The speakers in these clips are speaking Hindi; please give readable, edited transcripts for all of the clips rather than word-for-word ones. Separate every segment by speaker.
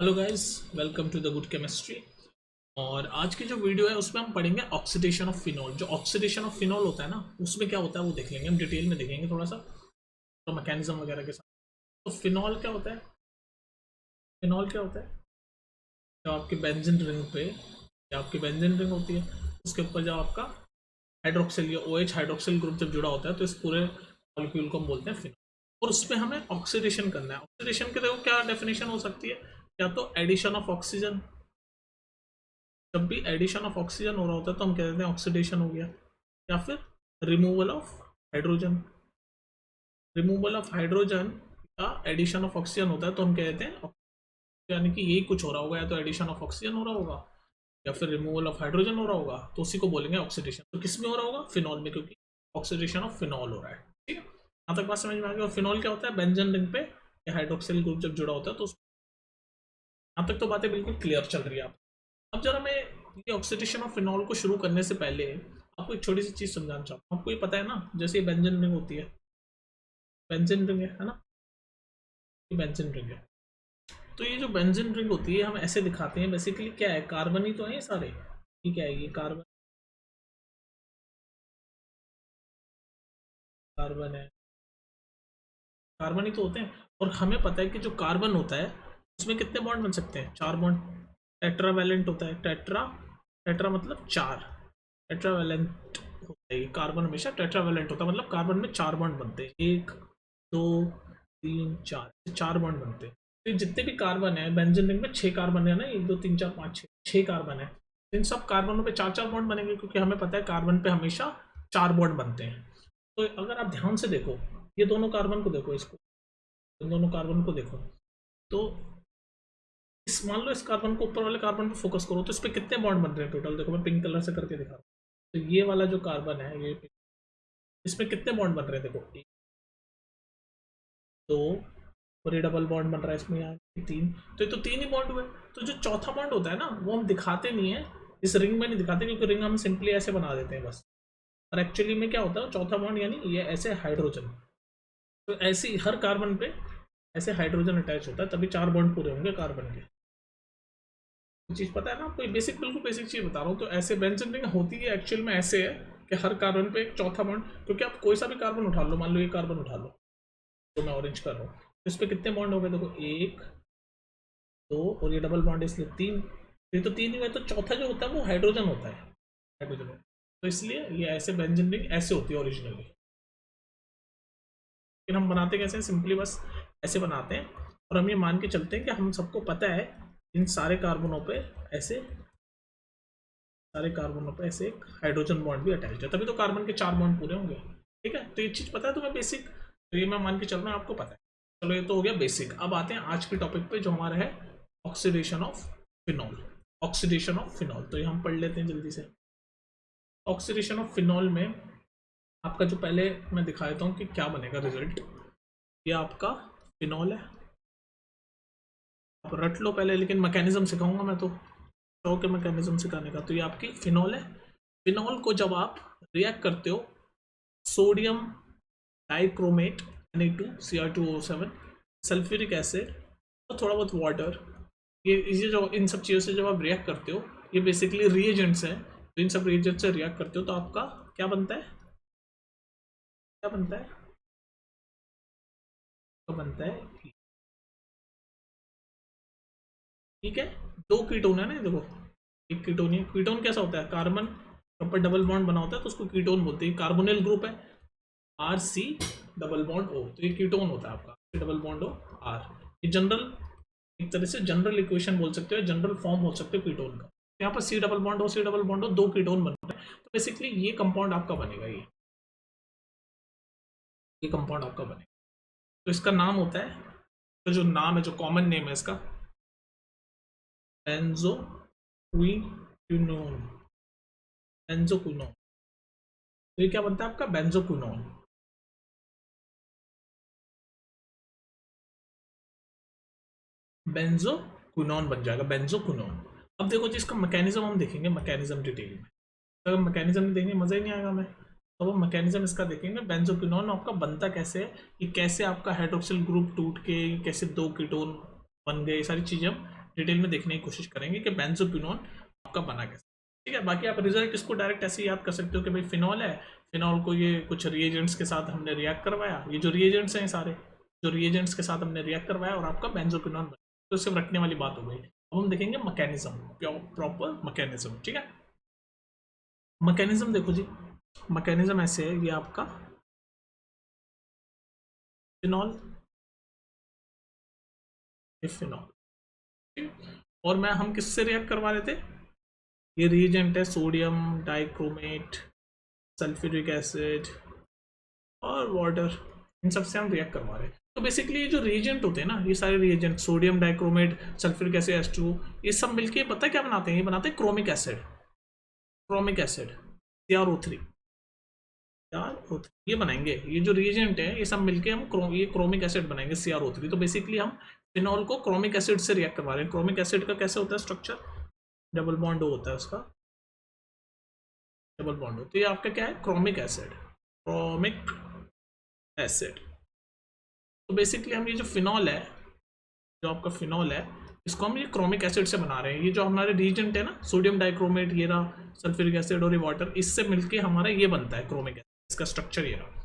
Speaker 1: Hello guys, welcome to the good chemistry. और आज की जो वीडियो है उसमें हम पढ़ेंगे ऑक्सीडेशन ऑफ फिनॉल। जो ऑक्सीडेशन ऑफ फिनॉल होता है ना, उसमें क्या होता है वो देख लेंगे, हम डिटेल में देखेंगे थोड़ा सा तो मैकेनिज्म वगैरह के साथ। तो फिनॉल क्या होता है? फिनॉल क्या होता है? जो आपकी बेंजीन रिंग पे, जो आपकी बेंजीन रिंग होती है उसके ऊपर जो आपका हाइड्रोक्सिल या OH हाइड्रोक्सिल ग्रुप जब जुड़ा होता है तो इस पूरे मॉलिक्यूल को हम बोलते हैं फिनॉल। और उसमें हमें ऑक्सीडेशन करना है। ऑक्सीडेशन के देखो क्या डेफिनेशन हो सकती है, या तो एडिशन ऑफ ऑक्सीजन, जब भी एडिशन ऑफ ऑक्सीजन हो रहा होता है तो हम कह देते हैं ऑक्सीडेशन हो गया, या फिर removal of hydrogen. Removal of hydrogen का एडिशन ऑफ ऑक्सीजन होता है तो हम कह देते हैं यानी कि यही कुछ हो रहा होगा, या तो एडिशन ऑफ ऑक्सीजन हो रहा होगा या फिर रिमूवल ऑफ हाइड्रोजन हो रहा होगा, तो उसी को बोलेंगे ऑक्सीडेशन। तो किस में हो रहा होगा? फिनॉल में, क्योंकि ऑक्सीडेशन ऑफ फिनॉल हो रहा है। ठीक है, यहाँ तक बात समझ में आ गई। और फिनॉल क्या होता है? बेंजन रिंग पे हाइड्रोक्सिल ग्रुप जब जुड़ा होता है तो यहाँ तक तो बातें बिल्कुल क्लियर चल रही है। आप अब जरा मैं ये ऑक्सीडेशन ऑफ फिनॉल को शुरू करने से पहले आपको एक छोटी सी चीज समझाना चाहता हूँ। आपको ये पता है ना, जैसे ये बेंजीन रिंग होती है, बेंजीन रिंग है ना, ये बेंजीन रिंग है। तो ये जो बेंजीन रिंग होती है हम ऐसे दिखाते हैं, बेसिकली क्या है, कार्बन ही तो है ये सारे। ये क्या है? ये कार्बन, कार्बन है, कार्बन ही तो होते हैं। और हमें पता है कि जो कार्बन होता है उसमें कितने बॉन्ड बन सकते हैं? 4 बॉन्ड। टेट्रावेलेंट होता है, टेट्रा, टेट्रा मतलब 4, टेट्रावेलेंट होता है। ये कार्बन हमेशा टेट्रावेलेंट होता है, मतलब कार्बन में 4 बॉन्ड बनते हैं, 1 2 3 4, 4 बॉन्ड बनते हैं। तो ये जितने भी कार्बन है बेंजीन रिंग में, 6 कार्बन है ना, 1 2 3 4 5 6 कार्बन है। इन सब कार्बनों पे 4 4 बॉन्ड बनेंगे, क्योंकि हमें पता है कार्बन पे हमेशा 4 बॉन्ड बनते हैं। तो अगर आप ध्यान से देखो, ये दोनों कार्बन को देखो, इसको, इन दोनों कार्बन को देखो, तो इस मान लो इस कार्बन को, ऊपर वाले कार्बन पे फोकस करो तो इस पे कितने बॉन्ड बन रहे हैं टोटल? देखो मैं पिंक कलर से करके दिखा रहा हूँ। तो ये वाला जो कार्बन है, ये इसमें कितने बॉन्ड बन रहे हैं? देखो, एक, दो, और ये डबल बॉन्ड बन रहा है इसमें, यहाँ 3। तो ये तो 3 ही बॉन्ड हुए। तो जो चौथा बॉन्ड होता है ना, वो हम दिखाते नहीं है, इस रिंग में नहीं दिखाते, क्योंकि रिंग हम सिंपली ऐसे बना देते हैं बस। और एक्चुअली में क्या होता है चौथा बॉन्ड, यानी ये ऐसे हाइड्रोजन। तो ऐसे ही हर कार्बन पे ऐसे हाइड्रोजन अटैच होता है, तभी 4 बॉन्ड पूरे होंगे कार्बन के। चीज पता है ना आपको? बेसिक, बिल्कुल बेसिक चीज बता रहा हूँ। तो ऐसे बेंजीन रिंग होती है एक्चुअल में ऐसे है कि हर कार्बन पे एक चौथा बॉन्ड, क्योंकि आप कोई सा भी कार्बन उठा लो, मान लो ये कार्बन उठा लो तो मैं ऑरेंज कर रहा हूँ, तो इस पे कितने बॉन्ड हो गए? देखो, 1 2, और ये डबल बॉन्ड इसलिए 3। ये तो 3 ही हुए, तो चौथा जो होता है वो हाइड्रोजन होता है, हाइड्रोजन। तो इसलिए ये ऐसे बेंजीन रिंग ऐसे होती है ओरिजिनली। लेकिन हम बनाते कैसे हैं? सिंपली बस ऐसे बनाते हैं। और हम ये मान के चलते हैं कि हम सबको पता है इन सारे कार्बनों पे ऐसे, सारे कार्बनों पे ऐसे एक हाइड्रोजन बॉन्ड भी अटैच है, तभी तो कार्बन के 4 बॉन्ड पूरे होंगे। ठीक है, तो ये चीज पता है तुम्हें बेसिक, तो ये मैं मान के चल रहा हूँ आपको पता है। चलो, ये तो हो गया बेसिक। अब आते हैं आज के टॉपिक पे जो हमारा है oxidation of phenol. Oxidation of phenol तो ये हम पढ़ लेते हैं जल्दी से। ऑक्सीडेशन ऑफ फिनॉल में आपका जो पहले मैं दिखा देता हूँ कि क्या बनेगा रिजल्ट। ये आपका फिनॉल है, आप रट लो पहले, लेकिन मैकेनिज्म सिखाऊंगा मैं तो, शौक है मैकेनिज्म सिखाने का। तो ये आपकी फिनॉल है। फिनॉल को जब आप रिएक्ट करते हो, sodium dichromate Na2Cr2O7, sulphuric acid और थोड़ा बहुत वाटर, ये जो इन सब चीज़ों से जब आप रिएक्ट करते हो, ये बेसिकली रिएजेंट्स हैं। तो इन सब रिएजेंट से रिएक्ट करते हो तो आपका क्या बनता है? क्या बनता है? क्या बनता है? ठीक है, 2 कीटोन है ना, देखो, एक कीटोन है। कीटोन कैसा होता है? कार्बन के ऊपर डबल बॉन्ड बना होता है तो उसको कीटोन बोलते हैं। कार्बोनिल ग्रुप है, RC डबल बॉन्ड O, तो ये कीटोन होता है आपका, डबल बॉन्ड O R। ये जनरल, एक तरह से जनरल इक्वेशन बोल सकते हो, जनरल फॉर्म बोल सकते हो कीटोन का। यहाँ पर C double bond O, C double bond O, 2 ketone बन रहे हैं। तो बेसिकली ये कंपाउंड आपका बनेगा, ये कंपाउंड आपका बनेगा। तो इसका नाम होता है, तो जो नाम है, जो कॉमन नेम है इसका, बेंजोक्विनोन। बेंजोक्विनोन। तो ये क्या बनता है आपका? बेंजोक्विनोन। बेंजोक्विनोन बन जाएगा, बेंजोक्विनोन। अब देखो जी, इसका मैकेनिज्म हम देखेंगे, मैकेनिज्म डिटेल में। अगर मैकेनिज्म नहीं देखेंगे मजा ही नहीं आएगा हमें। अब हम मैकेनिज्म इसका देखेंगे, बेंजोक्विनोन आपका बनता कैसे है, ये कैसे आपका हाइड्रोक्सिल ग्रुप टूट के कैसे 2 कीटोन बन गए, ये सारी चीजें हम डिटेल में देखने की कोशिश करेंगे कि बेंजोक्विनोन आपका बना कैसे, ठीक है। बाकी आप रिजल्ट इसको डायरेक्ट ऐसे याद कर सकते हो कि भाई फिनॉल है, फिनॉल को ये कुछ रिएजेंट्स के साथ हमने रिएक्ट करवाया, ये जो रिएजेंट्स हैं सारे जो रिएजेंट्स के साथ हमने रिएक्ट करवाया और आपका बेंजोक्विनोन बना, तो सिर्फ रखने वाली बात हो गई। अब हम देखेंगे मैकेनिज्म, प्रॉपर मैकेनिज्म, ठीक है। मैकेनिज्म देखो जी, मैकेनिज्म ऐसे है, ये आपका फिनॉल, ये फिनॉल, और मैं हम किससे रिएक्ट करवा रहे थे, ये रिएजेंट है सोडियम डाइक्रोमेट, सल्फ्यूरिक एसिड और वाटर, इन सब से हम रिएक्ट करवा रहे हैं। तो बेसिकली ये जो रिएजेंट होते हैं ना, ये सारे reagent sodium dichromate, sulphuric acid H2, ये सब मिलके पता है क्या बनाते हैं, ये बनाते हैं chromic acid, chromic acid CrO3, ये बनाएंगे। ये जो रिएजेंट है ये सब मिलके हम ये क्रोमिक एसिड बनाएंगे CrO3। तो बेसिकली हम फिनॉल को क्रोमिक एसिड से रिएक्ट करवा रहे हैं। क्रोमिक एसिड का कैसे होता है स्ट्रक्चर, डबल बॉन्ड होता है उसका, डबल बॉन्ड हो, तो ये आपका क्या है, क्रोमिक एसिड, क्रोमिक एसिड। तो बेसिकली हम ये जो फिनॉल है, जो आपका फिनॉल है, इसको हम ये क्रोमिक एसिड से बना रहे हैं। ये जो हमारे रिएजेंट है ना, सोडियम डाइक्रोमेट, ये रहा सल्फ्यूरिक एसिड और ये वाटर, इससे मिलके हमारा ये बनता है क्रोमिक एसिड, इसका स्ट्रक्चर ये रहा।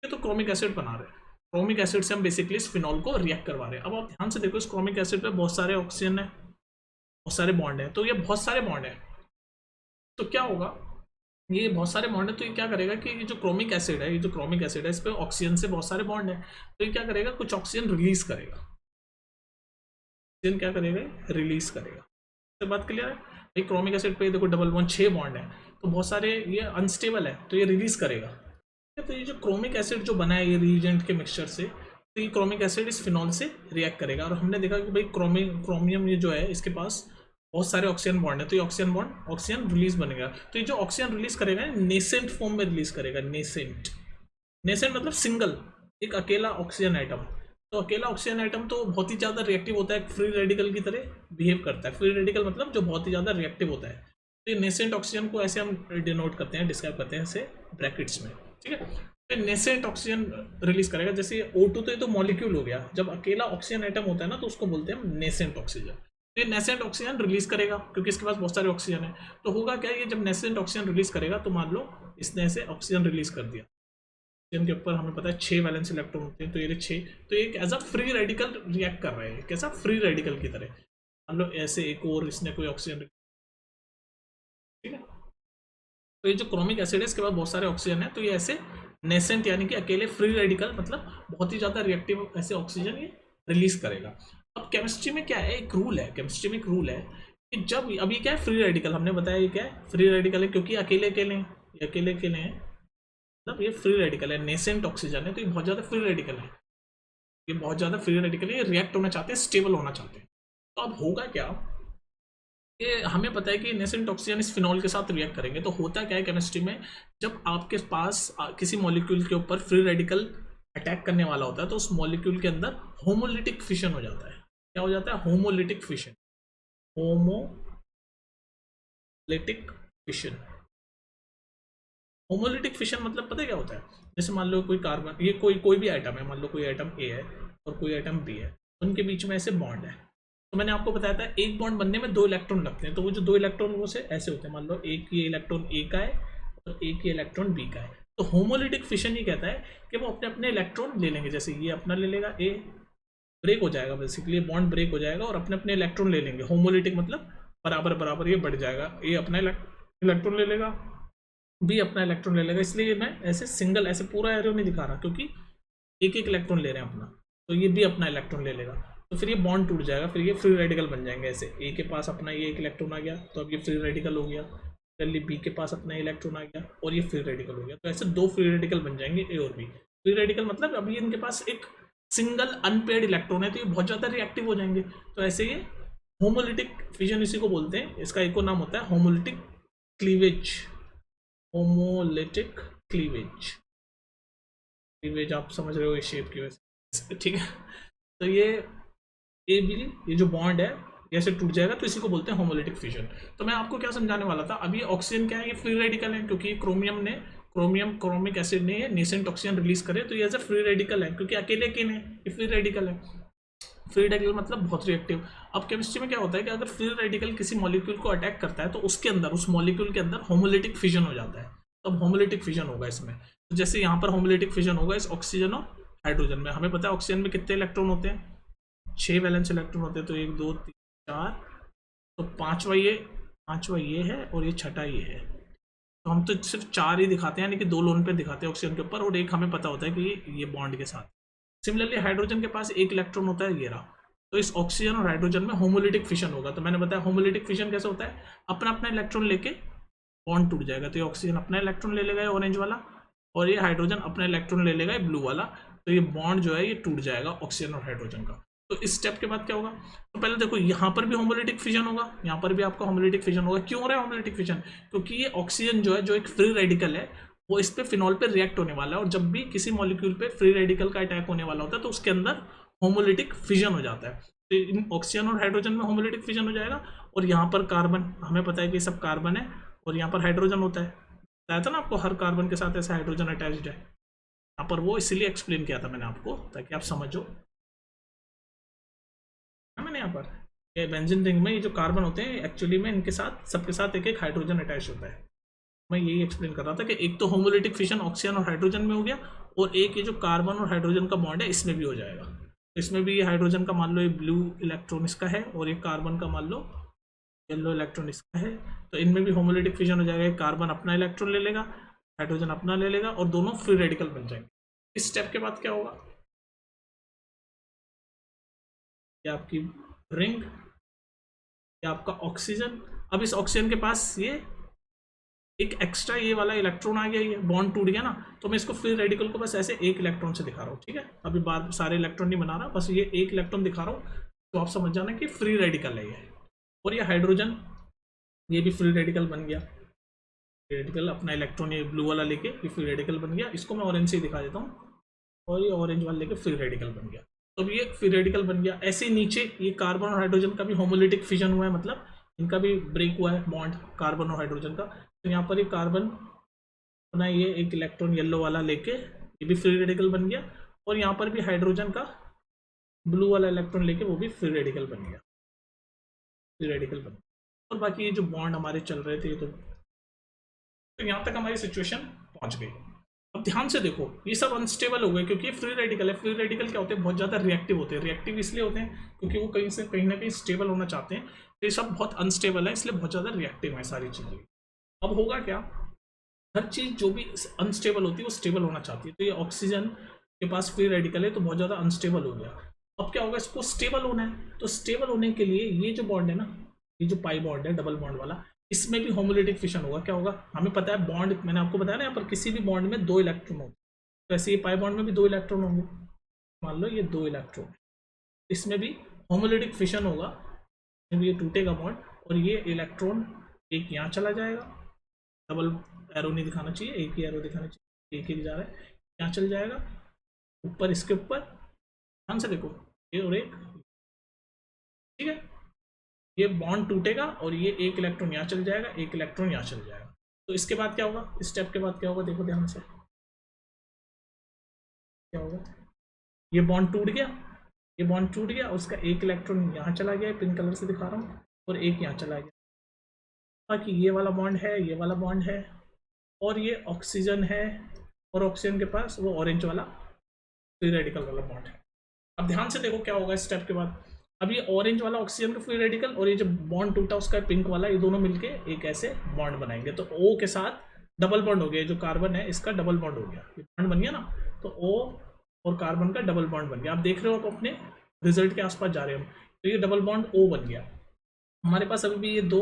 Speaker 1: ये तो क्रोमिक एसिड बना रहे हैं, क्रोमिक एसिड से हम बेसिकली इस फिनॉल को रिएक्ट करवा रहे हैं। अब आप ध्यान से देखो, इस क्रोमिक एसिड पे बहुत सारे ऑक्सीजन है, बहुत सारे बॉन्ड है, तो ये बहुत सारे बॉन्ड है, तो क्या होगा, ये बहुत सारे बॉन्ड है, तो ये क्या करेगा कि ये जो क्रोमिक एसिड है, ये जो क्रोमिक एसिड है, इस पे ऑक्सीजन से बहुत सारे बॉन्ड है, तो ये क्या करेगा, कुछ ऑक्सीजन रिलीज करेगा, ऑक्सीजन क्या करेगा, रिलीज करेगा। तो बात क्लियर है भाई, क्रोमिक एसिड पे देखो डबल बॉन्ड 6 बॉन्ड है, तो बहुत सारे ये अनस्टेबल है, तो ये रिलीज करेगा। तो ये जो क्रोमिक एसिड जो बना है ये रिएजेंट के मिक्सचर से, तो ये क्रोमिक एसिड इस फिनॉल से रिएक्ट करेगा। और हमने देखा कि भाई क्रोमियम ये जो है, इसके पास बहुत सारे ऑक्सीजन बॉन्ड है, तो ये ऑक्सीजन बॉन्ड ऑक्सीजन रिलीज बनेगा। तो ये जो ऑक्सीजन रिलीज करेगा नेसेंट फॉर्म में रिलीज करेगा, नेसेंट, नेसेंट मतलब सिंगल, एक अकेला ऑक्सीजन आइटम। तो अकेला ऑक्सीजन आइटम तो बहुत ही ज़्यादा रिएक्टिव होता है, फ्री रेडिकल की तरह बिहेव करता है। फ्री रेडिकल मतलब जो बहुत ही ज़्यादा रिएक्टिव होता है। तो ये नेसेंट ऑक्सीजन को ऐसे हम डिनोट करते हैं, डिस्क्राइब करते हैं ऐसे ब्रैकेट्स में, ठीक है। तो नेसेंट ऑक्सीजन रिलीज करेगा, जैसे O2 तो ये तो मॉलिक्यूल हो गया, जब अकेला ऑक्सीजन आइटम होता है ना तो उसको बोलते हैं हम नेसेंट ऑक्सीजन। तो ये नेसेंट ऑक्सीजन रिलीज करेगा क्योंकि इसके पास बहुत सारे ऑक्सीजन है। तो होगा क्या, ये जब नेसेंट ऑक्सीजन रिलीज करेगा, तो मान लो इसने ऐसे ऑक्सीजन रिलीज कर दिया, जिनके ऊपर हमें पता है 6 वैलेंस इलेक्ट्रॉन होते हैं, तो ये 6, तो एक as a free radical react कर रहे हैं, कैसा, फ्री रेडिकल की तरह। मान लो ऐसे एक और इसने कोई ऑक्सीजन, ठीक है। तो ये जो क्रोमिक एसिड है इसके पास बहुत सारे ऑक्सीजन है, तो ये ऐसे नेसेंट यानी कि अकेले फ्री रेडिकल मतलब बहुत ही ज़्यादा रिएक्टिव ऐसे ऑक्सीजन ये रिलीज करेगा। अब केमिस्ट्री में क्या है, एक रूल है, केमिस्ट्री में एक रूल है कि जब अभी क्या है, फ्री रेडिकल हमने बताया ये क्या है, फ्री रेडिकल है, क्योंकि अकेले अकेले हैं, ये अकेले अकेले हैं, मतलब ये फ्री रेडिकल है, नेसेंट ऑक्सीजन है, तो ये बहुत ज़्यादा फ्री रेडिकल है, ये बहुत ज़्यादा फ्री रेडिकल है, ये रिएक्ट होना चाहते हैं, स्टेबल होना चाहते हैं। तो अब होगा क्या, ये हमें पता है कि नेसेंट ऑक्सीजन इस फिनॉल के साथ रिएक्ट करेंगे। तो होता क्या है केमिस्ट्री में, जब आपके पास किसी मॉलिक्यूल के ऊपर फ्री रेडिकल अटैक करने वाला होता है, तो उस मॉलिक्यूल के अंदर होमोलिटिक फिशन हो जाता है। क्या हो जाता है, homolytic fission, homolytic fission. Homolytic fission मतलब पता है क्या होता है, जैसे मान लो कोई कार्बन, ये कोई भी आइटम है, मान लो कोई आइटम ए है और कोई आइटम बी है, उनके बीच में ऐसे बॉन्ड है। तो मैंने आपको बताया था एक बॉन्ड बनने में 2 इलेक्ट्रॉन लगते हैं, तो वो जो 2 इलेक्ट्रॉन वो से ऐसे होते हैं, मान लो एक ये इलेक्ट्रॉन ए का है और एक ये इलेक्ट्रॉन बी का है। तो होमोलिटिक फिशन ये कहता है कि वो अपने अपने इलेक्ट्रॉन ले लेंगे, जैसे ये अपना ले लेगा, ए ब्रेक हो जाएगा, बेसिकली बॉन्ड ब्रेक हो जाएगा और अपने अपने इलेक्ट्रॉन ले लेंगे। होमोलिटिक मतलब बराबर बराबर ये बढ़ जाएगा, ए अपना इलेक्ट्रॉन ले लेगा, बी अपना इलेक्ट्रॉन ले लेगा। इसलिए मैं ऐसे सिंगल ऐसे पूरा एरो नहीं दिखा रहा, क्योंकि एक एक इलेक्ट्रॉन ले रहे हैं अपना, तो ये भी अपना इलेक्ट्रॉन ले लेगा, तो फिर ये बॉन्ड टूट जाएगा, फिर ये फ्री रेडिकल बन जाएंगे। ऐसे ए के पास अपना ये एक इलेक्ट्रॉन आ गया, तो अब ये फ्री रेडिकल हो गया, फिर बी के पास अपना इलेक्ट्रॉन आ गया और ये फ्री रेडिकल हो गया। तो ऐसे 2 फ्री रेडिकल बन जाएंगे, ए और बी। फ्री रेडिकल मतलब अभी इनके पास एक सिंगल अनपेयर्ड इलेक्ट्रॉन है, तो ये बहुत ज़्यादा रिएक्टिव हो जाएंगे। तो ऐसे ये होमोलिटिक फिजन इसी को बोलते हैं, इसका एक और नाम होता है homolytic cleavage. Homolytic cleavage, cleavage आप समझ रहे हो, ये शेप की वजह से, ठीक है। तो ये ए बी ये जो बॉन्ड है ऐसे टूट जाएगा, तो इसी को बोलते हैं होमोलिटिक फिजन। तो मैं आपको क्या समझाने वाला था, अभी ऑक्सीजन क्या है, ये फ्री रेडिकल है, क्योंकि क्रोमिक एसिड ने ये नेसेंट ऑक्सीजन रिलीज करे, तो ये एज ए फ्री रेडिकल है, क्योंकि अकेले ये फ्री रेडिकल है। फ्री रेडिकल मतलब बहुत रिएक्टिव। अब केमिस्ट्री में क्या होता है कि अगर फ्री रेडिकल किसी मॉलिक्यूल को अटैक करता है तो उसके अंदर, उस मॉलिक्यूल के अंदर होमोलिटिक फिजन हो जाता है। तब होमोलिटिक फिजन होगा इसमें। तो जैसे यहाँ पर होमोलिटिक फिजन होगा इस ऑक्सीजन और हाइड्रोजन में। हमें पता है ऑक्सीजन में कितने इलेक्ट्रॉन होते हैं, 6 वैलेंस इलेक्ट्रॉन होते हैं। तो 1 2 3 4, तो पांचवा ये है और ये छठा ये है। तो हम तो सिर्फ 4 ही दिखाते हैं, यानी कि 2 लोन पे दिखाते हैं ऑक्सीजन के ऊपर, और एक हमें पता होता है कि ये बॉन्ड के साथ। सिमिलरली हाइड्रोजन के पास 1 इलेक्ट्रॉन होता है, ये रहा। तो इस ऑक्सीजन और हाइड्रोजन में होमोलिटिक फिशन होगा। तो मैंने बताया होमोलिटिक फिशन कैसे होता है, अपना अपना इलेक्ट्रॉन लेके बॉन्ड टूट जाएगा। तो ये ऑक्सीजन अपना इलेक्ट्रॉन ले लेगा ऑरेंज वाला, और ये हाइड्रोजन अपना इलेक्ट्रॉन ले लेगा ब्लू वाला। तो ये बॉन्ड जो है ये टूट जाएगा ऑक्सीजन और हाइड्रोजन का। तो इस स्टेप के बाद क्या होगा, तो पहले देखो यहाँ पर भी होमोलिटिक फिजन होगा, यहाँ पर भी आपका होमोलिटिक फिजन होगा। क्यों हो रहा है होमोलिटिक फिजन, क्योंकि ये ऑक्सीजन जो है, जो एक फ्री रेडिकल है, वो इस पे फिनॉल पे रिएक्ट होने वाला है। और जब भी किसी मॉलिक्यूल पे फ्री रेडिकल का अटैक होने वाला होता है तो उसके अंदर होमोलिटिक फिजन हो जाता है। तो इन ऑक्सीजन और हाइड्रोजन में होमोलिटिक फिजन हो जाएगा। और यहाँ पर कार्बन, हमें पता है कि सब कार्बन है, और यहाँ पर हाइड्रोजन होता है। बताया था ना आपको, हर कार्बन के साथ ऐसा हाइड्रोजन अटैच्ड है। यहाँ पर वो इसीलिए एक्सप्लेन किया था मैंने आपको, ताकि आप समझो। मैंने यहाँ पर ये बेंजीन रिंग में ये जो कार्बन होते हैं एक्चुअली में इनके साथ, सबके साथ एक एक हाइड्रोजन अटैच होता है। मैं यही एक्सप्लेन कर रहा था कि एक तो होमोलिटिक फिशन ऑक्सीजन और हाइड्रोजन में हो गया, और एक ये जो कार्बन और हाइड्रोजन का बॉन्ड है इसमें भी हो जाएगा। इसमें भी ये हाइड्रोजन का मान लो ये ब्लू इलेक्ट्रॉन इसका है, और ये कार्बन का मान लो येलो इलेक्ट्रॉन इसका है। तो इनमें भी होमोलिटिक फिशन हो जाएगा। कार्बन अपना इलेक्ट्रॉन ले लेगा, हाइड्रोजन अपना ले लेगा, और दोनों फ्री रेडिकल बन जाएंगे। इस स्टेप के बाद क्या होगा, ये आपकी रिंग, ये आपका ऑक्सीजन। अब इस ऑक्सीजन के पास ये एक एक्स्ट्रा ये वाला इलेक्ट्रॉन आ गया, ये बॉन्ड टूट गया ना, तो मैं इसको फ्री रेडिकल को बस ऐसे एक इलेक्ट्रॉन से दिखा रहा हूँ, ठीक है। अभी बार सारे इलेक्ट्रॉन नहीं बना रहा, बस ये एक इलेक्ट्रॉन दिखा रहा हूँ, तो आप समझ जाना कि फ्री रेडिकल है ये। और ये हाइड्रोजन, ये भी फ्री रेडिकल बन गया। फ्री रेडिकल अपना इलेक्ट्रॉन ये ब्लू वाला लेके ये फ्री रेडिकल बन गया। इसको मैं ऑरेंज से ही दिखा देता हूँ, और ये ऑरेंज वाला लेके फ्री रेडिकल बन गया। तो ये फ्री रेडिकल बन गया। ऐसे नीचे ये कार्बन और हाइड्रोजन का भी होमोलिटिक फिजन हुआ है, मतलब इनका भी ब्रेक हुआ है बॉन्ड कार्बन और हाइड्रोजन का। तो यहाँ पर ये कार्बन अपना ये एक इलेक्ट्रॉन येलो वाला लेके ये भी फ्री रेडिकल बन गया, और यहाँ पर भी हाइड्रोजन का ब्लू वाला इलेक्ट्रॉन लेके वो भी फ्री रेडिकल बन गया, फ्री रेडिकल बन गया। और बाकी ये जो बॉन्ड हमारे चल रहे थे, तो यहाँ तक हमारी सिचुएशन पहुँच गई। अब ध्यान से देखो, ये सब अनस्टेबल हो गए क्योंकि ये फ्री रेडिकल है। फ्री रेडिकल क्या होते हैं, बहुत ज़्यादा रिएक्टिव होते हैं। रिएक्टिव इसलिए होते हैं क्योंकि वो कहीं से कहीं ना कहीं स्टेबल होना चाहते हैं। तो ये सब बहुत अनस्टेबल है, इसलिए बहुत ज़्यादा रिएक्टिव है सारी चीज़ें। अब होगा क्या, हर चीज़ जो भी अनस्टेबल होती है वो स्टेबल होना चाहती है। तो ये ऑक्सीजन के पास फ्री रेडिकल है, तो बहुत ज़्यादा अनस्टेबल हो गया। अब क्या होगा, इसको स्टेबल होना है। तो स्टेबल होने के लिए ये जो बॉन्ड है ना, ये जो पाई बॉन्ड है डबल बॉन्ड वाला, इसमें भी होमोलिटिक फिशन होगा। क्या होगा, हमें पता है बॉन्ड, मैंने आपको बताया ना, यहाँ पर किसी भी बॉन्ड में 2 इलेक्ट्रॉन होते हैं। तो ऐसे ये पाई बॉन्ड में भी 2 इलेक्ट्रॉन होंगे। मान लो ये 2 इलेक्ट्रॉन, इसमें भी होमोलिटिक फिशन होगा, ये टूटेगा बॉन्ड, और ये इलेक्ट्रॉन एक यहाँ चला जाएगा। डबल एरो नहीं दिखाना चाहिए, एक ही एरो दिखाना चाहिए, एक जा रहा है, यहाँ चल जाएगा ऊपर, इसके ऊपर। ध्यान से देखो, ये और एक, ठीक है। ये बॉन्ड टूटेगा और ये एक इलेक्ट्रॉन यहाँ चल जाएगा, एक इलेक्ट्रॉन यहाँ चल जाएगा। तो इसके बाद क्या होगा, इस स्टेप के बाद क्या होगा, देखो ध्यान से क्या होगा। ये बॉन्ड टूट गया, ये बॉन्ड टूट गया, उसका एक इलेक्ट्रॉन यहाँ चला गया, पिंक कलर से दिखा रहा हूँ, और एक यहाँ चला गया। बाकी ये वाला बॉन्ड है, ये वाला बॉन्ड है, और ये ऑक्सीजन है, और ऑक्सीजन के पास वो ऑरेंज वाला फ्री रेडिकल वाला बॉन्ड है। अब ध्यान से देखो क्या होगा इस स्टेप के बाद। अब ये ऑरेंज वाला ऑक्सीजन का फ्री रेडिकल और ये जो बॉन्ड टूटा उसका पिंक वाला, ये दोनों मिलके एक ऐसे बॉन्ड बनाएंगे। तो O के साथ डबल बॉन्ड हो गया, जो कार्बन है इसका डबल बॉन्ड हो गया, ये बॉन्ड बन गया ना। तो O और कार्बन का डबल बॉन्ड बन गया। आप देख रहे हो, आप अपने रिजल्ट के आसपास जा रहे हो। तो ये डबल बॉन्ड O बन गया। हमारे पास अभी भी ये 2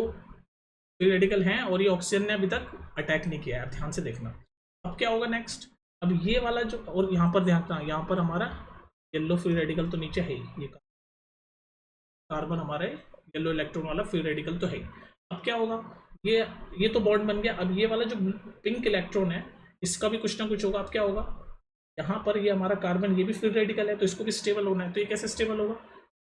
Speaker 1: फ्री रेडिकल हैं, और ये ऑक्सीजन ने अभी तक अटैक नहीं किया है, ध्यान से देखना। अब क्या होगा नेक्स्ट, अब ये वाला जो, और यहाँ पर ध्यान रखना, यहाँ पर हमारा येलो फ्री रेडिकल तो नीचे है ही, ये कार्बन हमारे येलो इलेक्ट्रॉन वाला फ्री रेडिकल तो है। अब क्या होगा, ये तो बॉन्ड बन गया। अब ये वाला जो पिंक इलेक्ट्रॉन है इसका भी कुछ ना कुछ होगा। अब क्या होगा, यहाँ पर ये हमारा कार्बन, ये भी फ्री रेडिकल है, तो इसको भी स्टेबल होना है। तो ये कैसे स्टेबल होगा,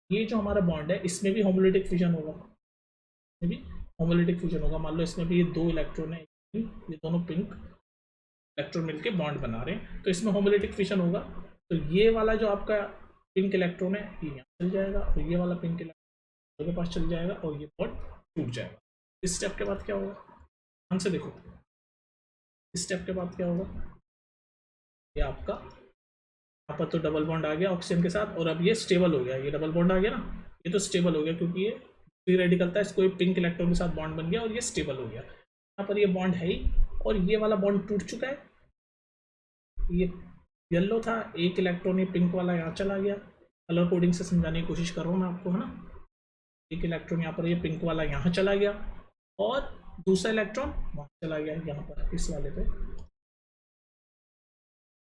Speaker 1: ये जो हमारा बॉन्ड है इसमें भी होमोलिटिक फिजन होगा, इसमें भी होमोलिटिक फिजन होगा। मान लो इसमें भी ये 2 इलेक्ट्रॉन है, ये दोनों पिंक इलेक्ट्रॉन मिलके बॉन्ड बना रहे हैं, तो इसमें होमोलिटिक फिजन होगा। तो ये वाला जो आपका पिंक इलेक्ट्रॉन है ये यहाँ चल जाएगा और ये वाला पिंक इलेक्ट्रॉन के पास चल जाएगा और ये बॉन्ड टूट जाएगा। इस स्टेप के बाद क्या होगा, ध्यान से देखो, इस स्टेप के बाद क्या होगा, ये आपका यहाँ पर तो डबल बॉन्ड आ गया ऑक्सीजन के साथ और अब ये स्टेबल हो गया, ये डबल बॉन्ड आ गया ना, ये तो स्टेबल हो गया क्योंकि ये फ्री रेडिकल था, इसको पिंक इलेक्ट्रॉन के साथ बॉन्ड बन गया और ये स्टेबल हो गया। यहाँ पर ये बॉन्ड है ही और ये वाला बॉन्ड टूट चुका है, ये येलो था, एक इलेक्ट्रॉन ये पिंक वाला यहाँ चला गया, कलर कोडिंग से समझाने की कोशिश कर रहा हूँ मैं आपको, है ना। एक इलेक्ट्रॉन यहाँ पर ये पिंक वाला यहाँ चला गया और दूसरा इलेक्ट्रॉन वहाँ चला गया यहाँ पर इस वाले पे,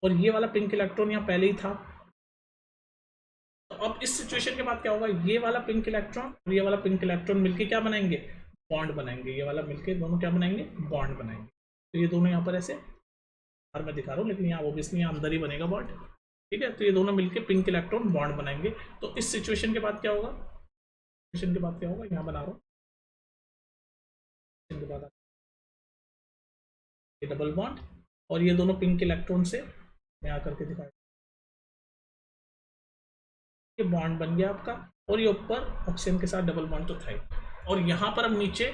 Speaker 1: और ये वाला पिंक इलेक्ट्रॉन यहाँ पहले ही था। तो अब इस सिचुएशन के बाद क्या होगा, ये वाला पिंक इलेक्ट्रॉन और ये वाला पिंक इलेक्ट्रॉन मिलके क्या बनाएंगे, बॉन्ड बनाएंगे, ये वाला मिलके दोनों क्या बनाएंगे, बॉन्ड बनाएंगे। तो ये दोनों यहाँ पर ऐसे बाहर मैं दिखा रहा हूँ लेकिन यहाँ ऑब्वियसली यहाँ अंदर ही बनेगा बॉन्ड, ठीक है। तो ये दोनों मिलके पिंक इलेक्ट्रॉन बॉन्ड बनाएंगे। तो इस सिचुएशन के बाद क्या होगा, सिचुएशन के बाद क्या होगा, यहाँ बना रहा हूँ, के बाद ये डबल बॉन्ड और ये दोनों पिंक इलेक्ट्रॉन से मैं आकर के दिखाया, ये बॉन्ड बन गया आपका और ये ऊपर ऑक्सीजन के साथ डबल बॉन्ड तो था ही। और यहाँ पर अब नीचे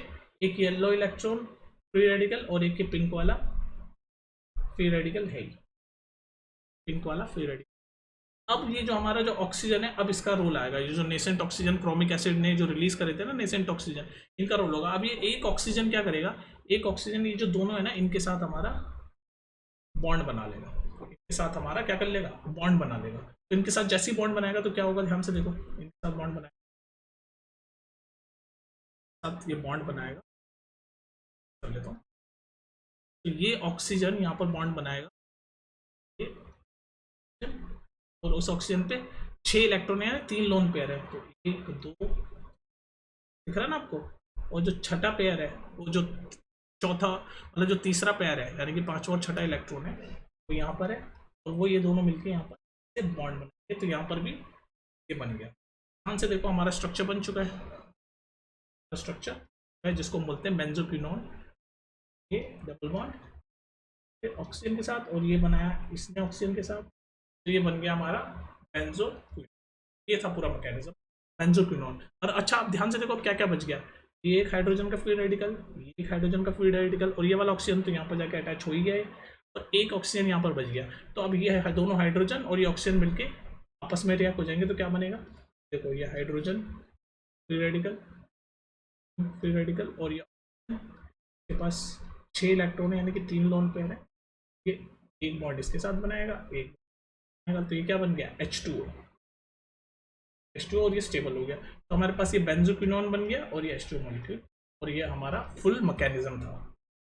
Speaker 1: एक येलो इलेक्ट्रॉन फ्री रेडिकल और एक पिंक वाला फ्री रेडिकल है ही, पिंक वाला फ्री रेडिकल। अब ये जो हमारा जो ऑक्सीजन है, अब इसका रोल आएगा, ये जो नेसेंट ऑक्सीजन क्रोमिक एसिड ने जो रिलीज करे थे ना नेसेंट ऑक्सीजन, इनका रोल होगा। अब ये एक ऑक्सीजन क्या करेगा, एक ऑक्सीजन ये जो दोनों है ना इनके साथ हमारा बॉन्ड बना लेगा, इनके साथ हमारा क्या कर लेगा, बॉन्ड बना लेगा। तो इनके साथ जैसे ही बॉन्ड बनाएगा तो क्या होगा, ध्यान से देखो, इनके साथ बॉन्ड बनाएगा, साथ ये बॉन्ड बनाएगा, कर लेता हूँ। तो ये ऑक्सीजन यहाँ पर बॉन्ड बनाएगा और उस ऑक्सीजन पे 6 इलेक्ट्रॉन है, 3 लोन पेयर है, तो 1 2 दिख रहा है ना आपको, और जो छठा पेयर है वो जो चौथा मतलब जो तीसरा पेयर है यानी कि 5वां और छठा इलेक्ट्रॉन है वो यहाँ पर है और वो ये दोनों मिलके यहाँ पर बॉन्ड बनेंगे। तो यहाँ पर भी ये बन गया। ध्यान से देखो हमारा स्ट्रक्चर बन चुका है, स्ट्रक्चर है जिसको हम बोलते हैं बेंजोक्विनोन, ये डबल बॉन्ड ऑक्सीजन के साथ और ये बनाया इसने ऑक्सीजन के साथ, तो ये बन गया हमारा बेंजोक्विनोन। ये था पूरा मैकेनिज्म बेंजोक्विनोन। और अच्छा आप ध्यान से देखो अब क्या क्या बच गया, ये एक हाइड्रोजन का फ्री रेडिकल, ये एक हाइड्रोजन का फ्री रेडिकल और ये वाला ऑक्सीजन तो यहाँ पर जाकर अटैच हो ही गया है और एक ऑक्सीजन यहाँ पर बच गया। तो अब ये है दोनों हाइड्रोजन और ये ऑक्सीजन मिलके आपस में रिएक्ट हो जाएंगे, तो क्या बनेगा, देखो ये हाइड्रोजन फ्री रेडिकल और ये के पास 6 इलेक्ट्रॉन है यानी कि 3 लोन पेयर है, ये एक बॉन्ड इसके साथ बनाएगा, एक तो ये क्या बन गया H2O और ये स्टेबल हो गया। तो हमारे पास ये बेंजोक्विनोन बन गया और ये H2O मॉलिक्यूल, और ये हमारा फुल मैकेनिज्म था।